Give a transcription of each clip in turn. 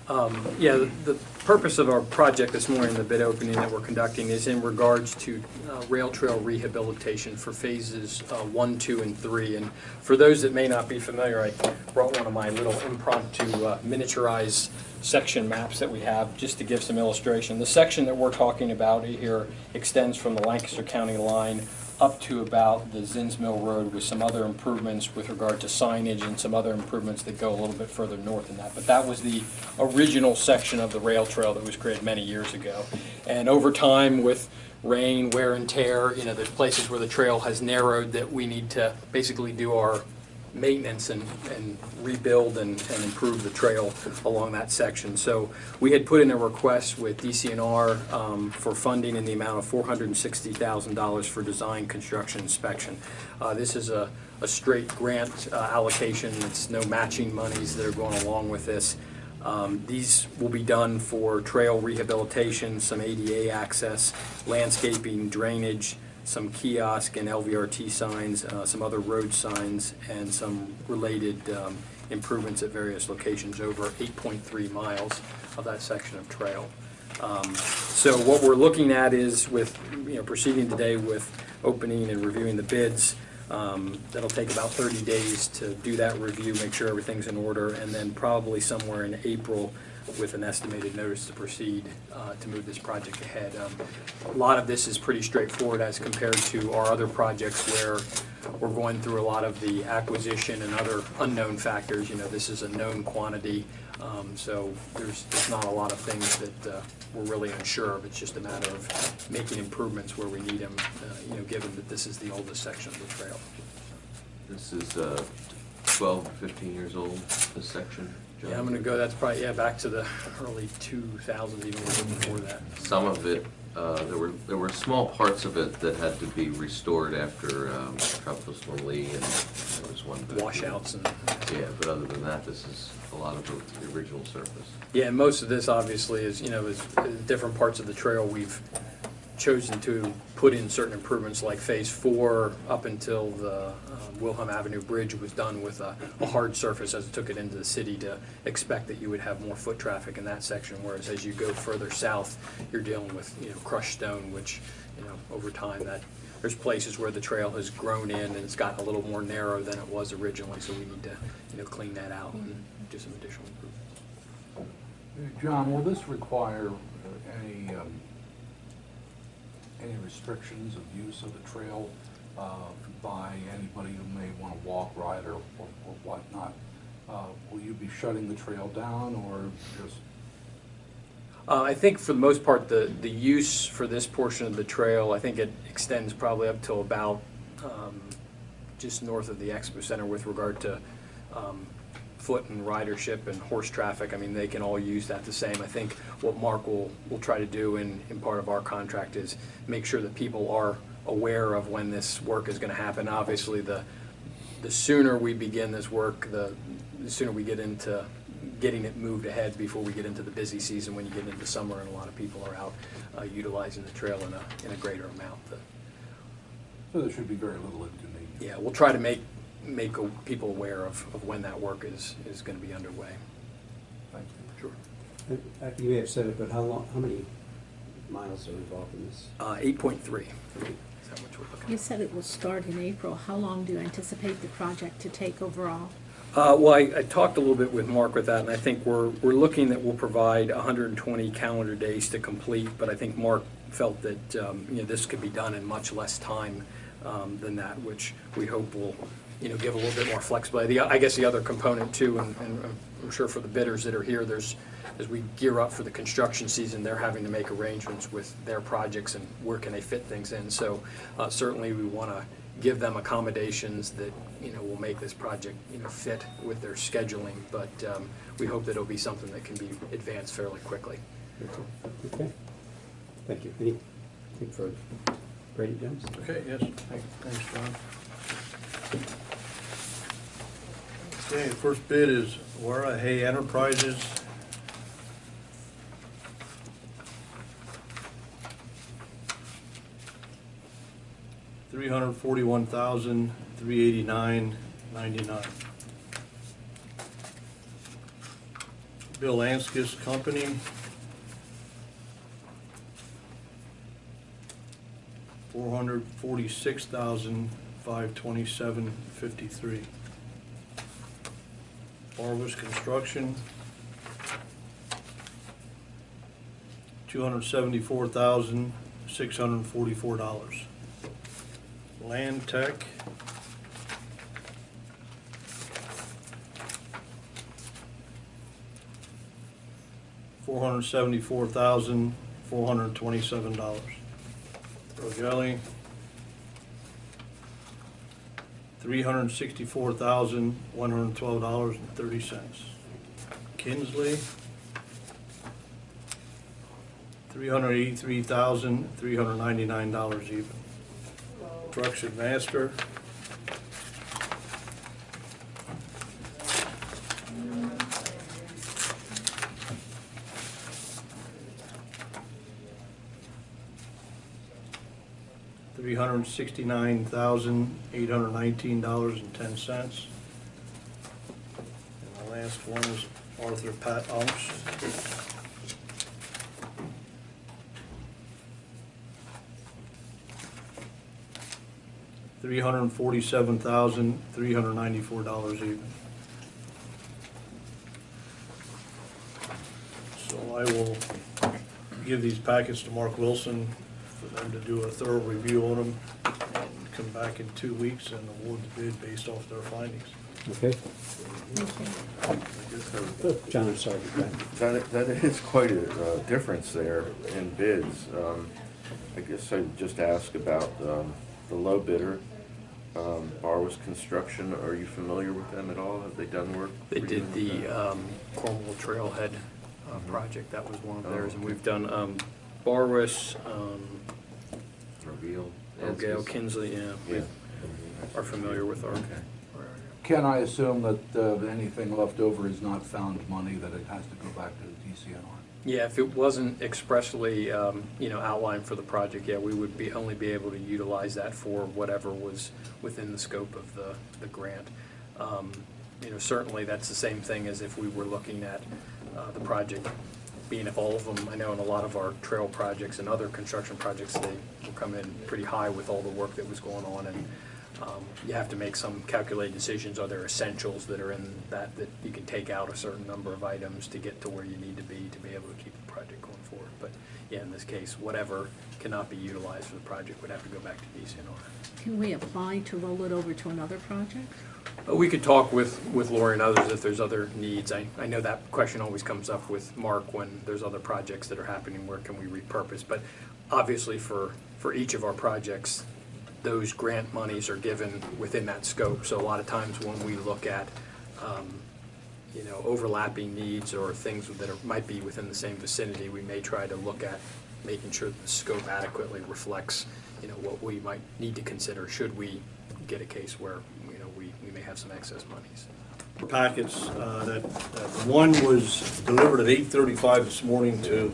Yeah, the purpose of our project this morning, the bid opening that we're conducting, is in regards to rail trail rehabilitation for phases 1, 2, and 3. And for those that may not be familiar, I brought one of my little impromptu miniaturized section maps that we have just to give some illustration. The section that we're talking about here extends from the Lancaster County line up to about the Zins Mill Road, with some other improvements with regard to signage and some other improvements that go a little bit further north than that. But that was the original section of the rail trail that was created many years ago. And over time, with rain, wear and tear, there's places where the trail has narrowed that we need to basically do our maintenance and rebuild and improve the trail along that section. So we had put in a request with DCNR for funding in the amount of $460,000 for design, construction, inspection. This is a straight grant allocation. It's no matching monies that are going along with this. These will be done for trail rehabilitation, some ADA access, landscaping, drainage, some kiosk and LVRT signs, some other road signs, and some related improvements at various locations over 8.3 miles of that section of trail. So what we're looking at is with proceeding today with opening and reviewing the bids. That'll take about 30 days to do that review, make sure everything's in order, and then probably somewhere in April with an estimated notice to proceed to move this project ahead. A lot of this is pretty straightforward as compared to our other projects where we're going through a lot of the acquisition and other unknown factors. This is a known quantity, so there's not a lot of things that we're really unsure of. It's just a matter of making improvements where we need them, given that this is the oldest section of the trail. This is 12, 15 years old, this section. John? Yeah, I'm going to go, that's probably, back to the early 2000s, even before that. Some of it, there were small parts of it that had to be restored after Tropical Storm Lee, and there was one Washouts and... Yeah, but other than that, this is a lot of the original surface. Yeah, and most of this obviously is, is different parts of the trail we've chosen to put in certain improvements, like phase 4 up until the Wilhelm Avenue Bridge was done with a hard surface as it took it into the city, to expect that you would have more foot traffic in that section, whereas as you go further south, you're dealing with crushed stone, which over time that there's places where the trail has grown in and it's gotten a little more narrow than it was originally, so we need to clean that out and do some additional improvements. John, will this require any restrictions of use of the trail by anybody who may want to walk, ride, or whatnot? Will you be shutting the trail down, or just? I think for the most part, the use for this portion of the trail, I think it extends probably up till about just north of the Expo Center with regard to foot and ridership and horse traffic. I mean, they can all use that the same. I think what Mark will try to do in part of our contract is make sure that people are aware of when this work is going to happen. Obviously, the sooner we begin this work, the sooner we get into getting it moved ahead before we get into the busy season, when you get into summer and a lot of people are out utilizing the trail in a greater amount. So there should be very little inconvenience. Yeah, we'll try to make people aware of when that work is going to be underway. Thank you. Sure. You may have said it, but how many miles are involved in this? 8.3. Is that what we're looking at? You said it will start in April. How long do you anticipate the project to take overall? Well, I talked a little bit with Mark with that, and I think we're looking that we'll provide 120 calendar days to complete, but I think Mark felt that this could be done in much less time than that, which we hope will give a little bit more flexibility. I guess the other component too, and I'm sure for the bidders that are here, as we gear up for the construction season, they're having to make arrangements with their projects and where can they fit things in. So certainly we want to give them accommodations that will make this project fit with their scheduling, but we hope that it'll be something that can be advanced fairly quickly. Okay. Thank you. Anything for Brady Jones? Okay, yes. Thanks, John. Okay, the first bid is Wara Hay Enterprises. $341,389.99. Bill Anskis Company. $446,527.53. Barvis Construction, $274,644. Land Tech, $474,427. Rogelli, $364,112.30. Kinsley, $383,399 even. Construction Master, $369,819.10. And the last one is Arthur Pat Unks. $347,394 even. So I will give these packets to Mark Wilson for them to do a thorough review on them and come back in 2 weeks and award the bid based off their findings. Okay. John, I'm sorry. Go ahead. That is quite a difference there in bids. I guess I'd just ask about the low bidder, Barwas Construction. Are you familiar with them at all? Have they done work? They for did you? the Cornwall Trailhead project. That was one of theirs, and we've done Barwas, Reveal. O'Gale, Kinsley, yeah. We are familiar with our. Can I assume that anything left over is not found money, that it has to go back to the DCNR? Yeah, if it wasn't expressly, outlined for the project, yeah, we would only be able to utilize that for whatever was within the scope of the grant. Certainly that's the same thing as if we were looking at the project being if all of them, I know in a lot of our trail projects and other construction projects, they will come in pretty high with all the work that was going on, and you have to make some calculated decisions. Are there essentials that are in that you can take out a certain number of items to get to where you need to be able to keep the project going forward? But yeah, in this case, whatever cannot be utilized for the project would have to go back to DCNR. Can we apply to roll it over to another project? We could talk with Lori and others if there's other needs. I know that question always comes up with Mark when there's other projects that are happening, where can we repurpose? But obviously for each of our projects, those grant monies are given within that scope. So a lot of times when we look at, overlapping needs or things that might be within the same vicinity, we may try to look at making sure that the scope adequately reflects, what we might need to consider should we get a case where, we may have some excess monies. Packets, that one was delivered at 8:35 this morning to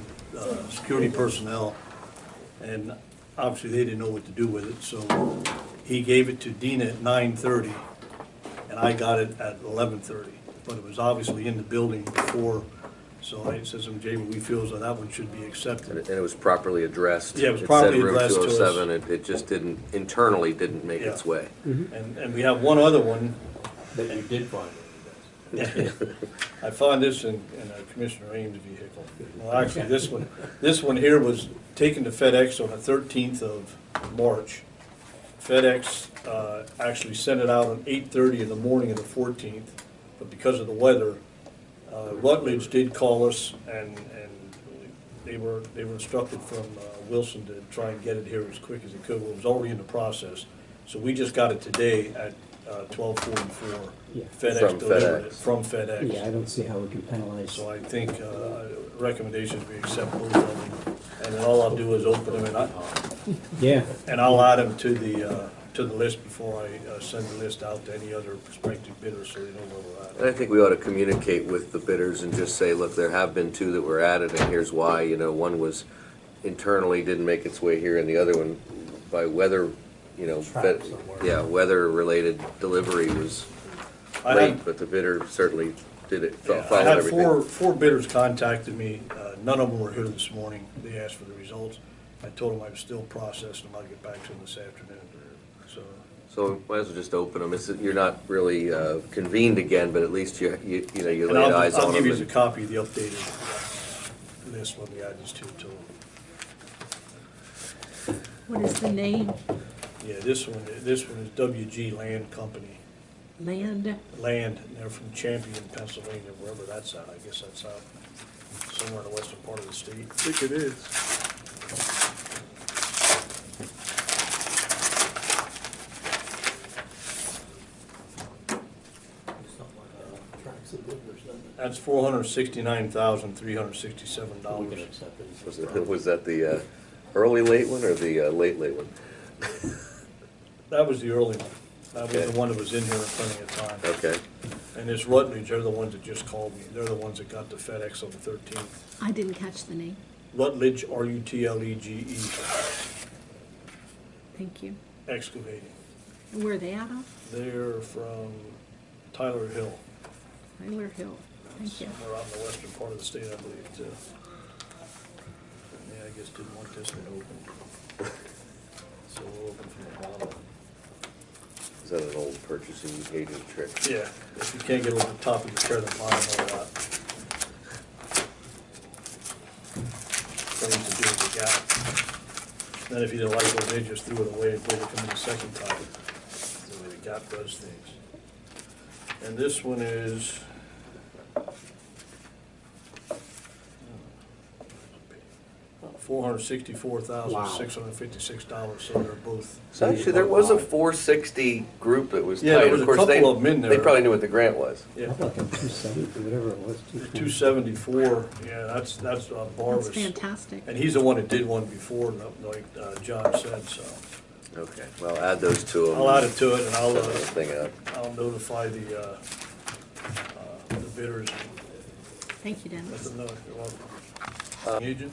security personnel, and obviously they didn't know what to do with it, so he gave it to Dina at 9:30, and I got it at 11:30, but it was obviously in the building before, so I said to him, Jay, we feel as though that one should be accepted. And it was properly addressed. Yeah, it was properly addressed to us. It said room 207, it just internally didn't make Yeah. its way. And we have one other one. That you did find. I found this in Commissioner Ames' vehicle. Well, actually, this one here was taken to FedEx on the 13th of March. FedEx actually sent it out at 8:30 in the morning of the 14th, but because of the weather, Rutledge did call us, and they were instructed from Wilson to try and get it here as quick as it could. Well, it was already in the process, so we just got it today at 12:44. Yeah. FedEx From delivered FedEx. it from FedEx. Yeah, I don't see how we can penalize. So I think recommendations we accept both of them, and then all I'll do is open them, Yeah. and I'll add them to the list before I send the list out to any other prospective bidders, so they know where we're And I at. think we ought to communicate with the bidders and just say, look, there have been two that were added, and here's why. One was internally didn't make its way here, and the other one by weather, Trapped somewhere. weather-related delivery was I late, have- but the bidder certainly did it, Yeah, I followed had everything? four bidders contacted me. None of them were here this morning. They asked for the results. I told them I was still processing them. I'll get back to them this afternoon. So, So might as well just open them. You're not really convened again, but at least you know, you and laid eyes I'll on give them. you a copy of the updated list when we add these two to them. What is the name? Yeah, this one is WG Land Company. Land? Land, and they're from Champion, Pennsylvania, wherever that's at. I guess that's out somewhere in the western part of the state. I think it is. That's $469,367. We can accept it. Was that the early late one or the late one? That was the early one. That was Okay. the one that was in here in plenty of time. Okay. And this Rutledge, they're the ones that just called me. They're the ones that got the FedEx on the 13th. I didn't catch the name. Rutledge, R-U-T-L-E-G-E, Thank you. excavating. Where are they out of? They're from Tyler Hill, Tyler Hill. Thank you. somewhere out in the western part of the state, I believe, too. Yeah, I guess didn't want this one open. So we'll open from the bottom. Is that an old purchasing agent trick? Yeah, if you can't get over the top, you can tear the bottom all out. What I used to do with the gap. Then if you didn't like those, they just threw it away until they come in the second time. The way the gap does things. And this one is $464,656, so they're both. So actually, there was a 460 group that was tight. Yeah, there was a course, couple of them in They there. probably knew what the grant was. Yeah, How about the 270, whatever it was? 274, yeah, that's Barvis. That's fantastic. And he's the one that did one before, like John said, so. Okay, well, add those to them. I'll add it to it and Send the thing out. I'll notify the bidders and Thank you, let Dennis. them know. You're welcome. Agent?